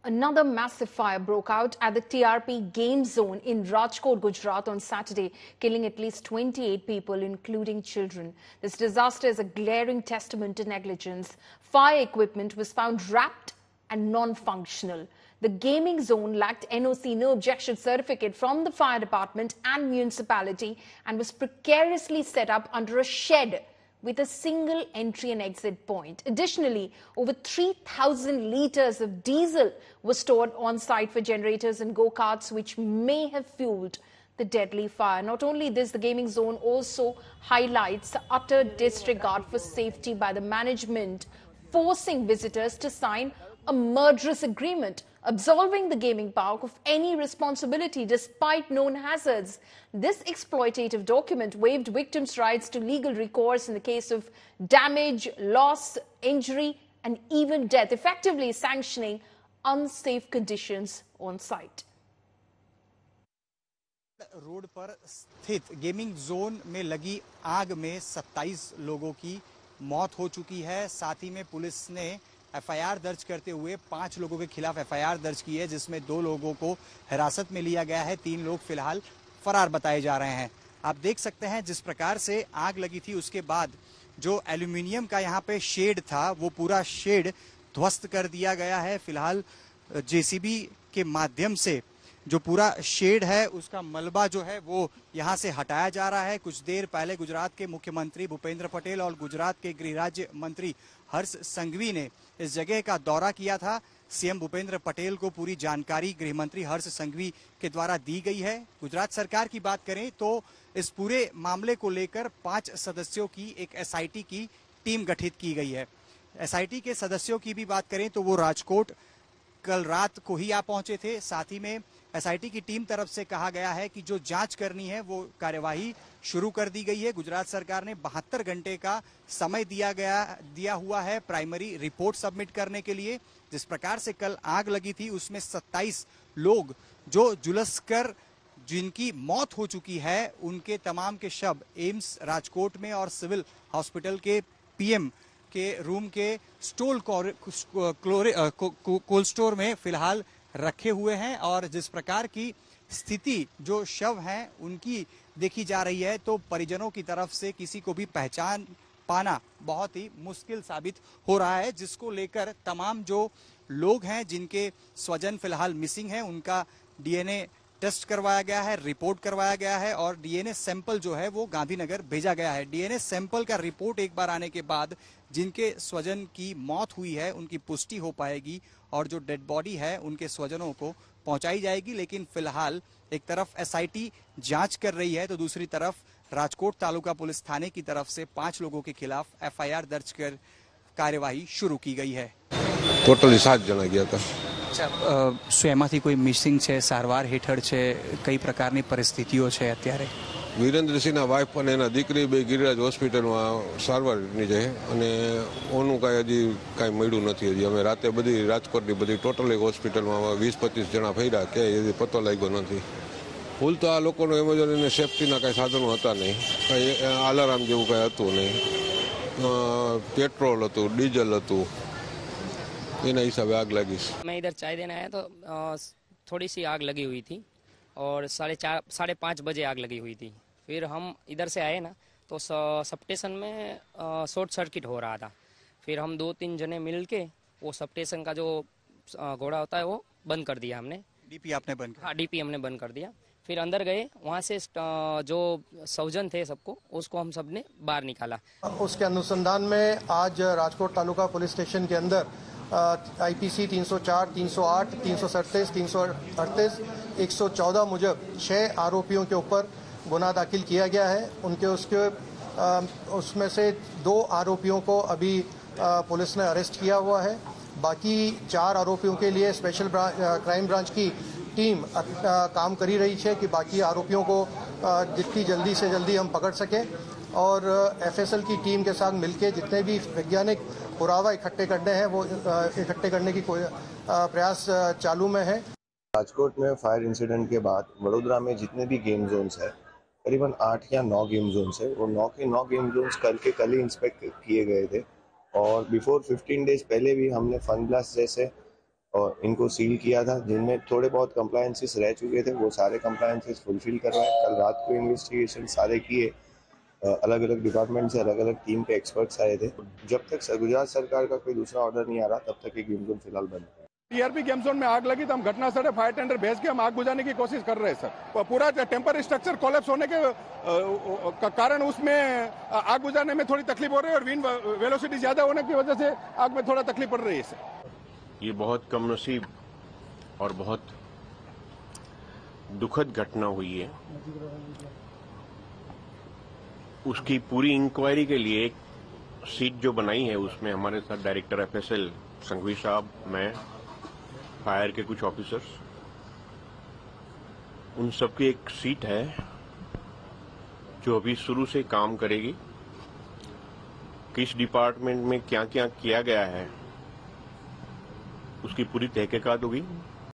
Another massive fire broke out at the TRP Game Zone in Rajkot, Gujarat on Saturday, killing at least 28 people, including children. This disaster is a glaring testament to negligence. Fire equipment was found wrapped and non-functional. The gaming zone lacked NOC, no objection certificate, from the fire department and municipality, and was precariously set up under a shed with a single entry and exit point. Additionally, over 3,000 litres of diesel was stored on site for generators and go-karts, which may have fueled the deadly fire. Not only this, the gaming zone also highlights utter disregard for safety by the management, forcing visitors to sign a murderous agreement, absolving the gaming park of any responsibility despite known hazards. This exploitative document waived victims' rights to legal recourse in the case of damage, loss, injury, and even death, effectively sanctioning unsafe conditions on site. Road पर स्थित gaming zone में लगी आग में 27 लोगों की मौत हो चुकी है। साथ ही में पुलिस ने एफआईआर दर्ज करते हुए 5 लोगों के खिलाफ एफआईआर दर्ज की है, जिसमें 2 लोगों को हिरासत में लिया गया है। 3 लोग फिलहाल फरार बताए जा रहे हैं। आप देख सकते हैं जिस प्रकार से आग लगी थी, उसके बाद जो एल्यूमिनियम का यहाँ पे शेड था, वो पूरा शेड ध्वस्त कर दिया गया है। फिलहाल जेसीबी के माध्यम से जो पूरा शेड है उसका मलबा जो है वो यहाँ से हटाया जा रहा है। कुछ देर पहले गुजरात के मुख्यमंत्री भूपेंद्र पटेल और गुजरात के गृह राज्य मंत्री हर्ष संघवी ने इस जगह का दौरा किया था। सीएम भूपेंद्र पटेल को पूरी जानकारी गृह मंत्री हर्ष संघवी के द्वारा दी गई है। गुजरात सरकार की बात करें तो इस पूरे मामले को लेकर 5 सदस्यों की एक एसआईटी की टीम गठित की गई है। एसआईटी के सदस्यों की भी बात करें तो वो राजकोट कल रात को ही आ पहुंचे थे। साथ ही में एसआईटी की टीम तरफ से कहा गया है कि जो जांच करनी है वो कार्यवाही शुरू कर दी गई है। गुजरात सरकार ने 72 घंटे का समय दिया हुआ है प्राइमरी रिपोर्ट सबमिट करने के लिए। जिस प्रकार से कल आग लगी थी उसमें 27 लोग जो झुलस कर जिनकी मौत हो चुकी है, उनके तमाम के शव एम्स राजकोट में और सिविल हॉस्पिटल के पीएम के रूम के कोल्ड स्टोर में फिलहाल रखे हुए हैं। और जिस प्रकार की स्थिति जो शव हैं उनकी देखी जा रही है तो परिजनों की तरफ से किसी को भी पहचान पाना बहुत ही मुश्किल साबित हो रहा है, जिसको लेकर तमाम जो लोग हैं जिनके स्वजन फिलहाल मिसिंग हैं उनका डीएनए टेस्ट करवाया गया है, रिपोर्ट करवाया गया है और डीएनए सैंपल जो है वो गांधीनगर भेजा गया है। डीएनए सैंपल का रिपोर्ट एक बार आने के बाद जिनके स्वजन की मौत हुई है उनकी पुष्टि हो पाएगी और जो डेड बॉडी है उनके स्वजनों को पहुंचाई जाएगी। लेकिन फिलहाल एक तरफ एसआईटी जांच कर रही है तो दूसरी तरफ राजकोट तालुका पुलिस थाने की तरफ से 5 लोगों के खिलाफ एफआईआर दर्ज कर कार्यवाही शुरू की गई है। टोटली 7 जना गया था। શું એમાંથી કોઈ મિસિંગ છે, સારવાર હેઠળ છે, કઈ પ્રકારની પરિસ્થિતિઓ છે અત્યારે? વીરેન્દ્રસિંહના વાઇફ અને એના દીકરી બે ગિરિરાજ હોસ્પિટલમાં સારવારની છે અને ઓનું કાંઈ હજી કાંઈ મળ્યું નથી. હજી અમે રાતે બધી રાજકોટની બધી ટોટલ એક હોસ્પિટલમાં 20-25 જણા ફર્યા કે હજી પતો લાગ્યો નથી. ફૂલ તો આ લોકોનું એમેઝોન અને સેફ્ટીના કાંઈ સાધનો હતા નહીં, કાંઈ અલાર્મ જેવું કાંઈ હતું નહીં. પેટ્રોલ હતું, ડીઝલ હતું, એના हिसाबे आग लगी। मैं इधर चाय देने आया तो थोड़ी सी आग लगी हुई थी और 4:30 बजे आग लगी हुई थी। फिर हम इधर से आए ना तो सब स्टेशन में शॉर्ट सर्किट हो रहा था। फिर हम 2-3 जने मिल के वो सब स्टेशन का जो घोड़ा होता है वो बंद कर दिया हमने। डीपी आपने बंद? हाँ, डीपी हमने बंद कर दिया। फिर अंदर गए, वहाँ से जो स्वजन थे सबको उसको हम सब ने बाहर निकाला। उसके अनुसंधान में आज राजकोट तालुका पुलिस स्टेशन के अंदर आईपीसी 304, 308, 337, 338, 114 मुजब 6 आरोपियों के ऊपर गुना दाखिल किया गया है। उसमें से 2 आरोपियों को अभी पुलिस ने अरेस्ट किया हुआ है। बाकी 4 आरोपियों के लिए स्पेशल क्राइम ब्रांच की टीम काम करी रही है कि बाकी आरोपियों को जितनी जल्दी से जल्दी हम पकड़ सकें और एफएसएल की टीम के साथ मिलकर जितने भी वैज्ञानिक पुरावा इकट्ठे करने हैं वो इकट्ठे करने की कोई प्रयास चालू में है। राजकोट में फायर इंसिडेंट के बाद वडोदरा में जितने भी गेम जोन्स है, करीबन 8 या 9 गेम जोन्स है, वो 9 के 9 गेम जोन्स कल ही इंस्पेक्ट किए गए थे और बिफोर 15 डेज पहले भी हमने फन ब्लास्ट जैसे और इनको सील किया था, जिनमें थोड़े बहुत कंप्लायंसेस रह चुके थे, वो सारे कंप्लायंसेस फुलफिल करवाए। कल रात को इन्वेस्टिगेशन सारे किए, अलग अलग डिपार्टमेंट से अलग अलग टीम के एक्सपर्ट्स आए थे। जब तक गुजरात सरकार का कोई दूसरा ऑर्डर नहीं आ रहा तब तक ये गेम जोन फिलहाल बंद है। टीआरपी गेम जोन में आग लगी तो हम घटनास्थल से फायर टेंडर भेज के हम आग बुझाने की कोशिश कर रहे हैं सर। पूरा टेम्पररी स्ट्रक्चर कोलैप्स होने के कारण उसमें आग बुझाने में थोड़ी तकलीफ हो रही है और विंड वेलोसिटी ज्यादा होने की वजह से आग में थोड़ा तकलीफ पड़ रही है सर। ये बहुत कमनसीब और बहुत दुखद घटना हुई है। उसकी पूरी इंक्वायरी के लिए एक सीट जो बनाई है उसमें हमारे साथ डायरेक्टर एफएसएल संघवी साहब, मैं, फायर के कुछ ऑफिसर्स, उन सबकी एक सीट है जो अभी शुरू से काम करेगी। किस डिपार्टमेंट में क्या क्या किया गया है उसकी पूरी तहकीकात होगी।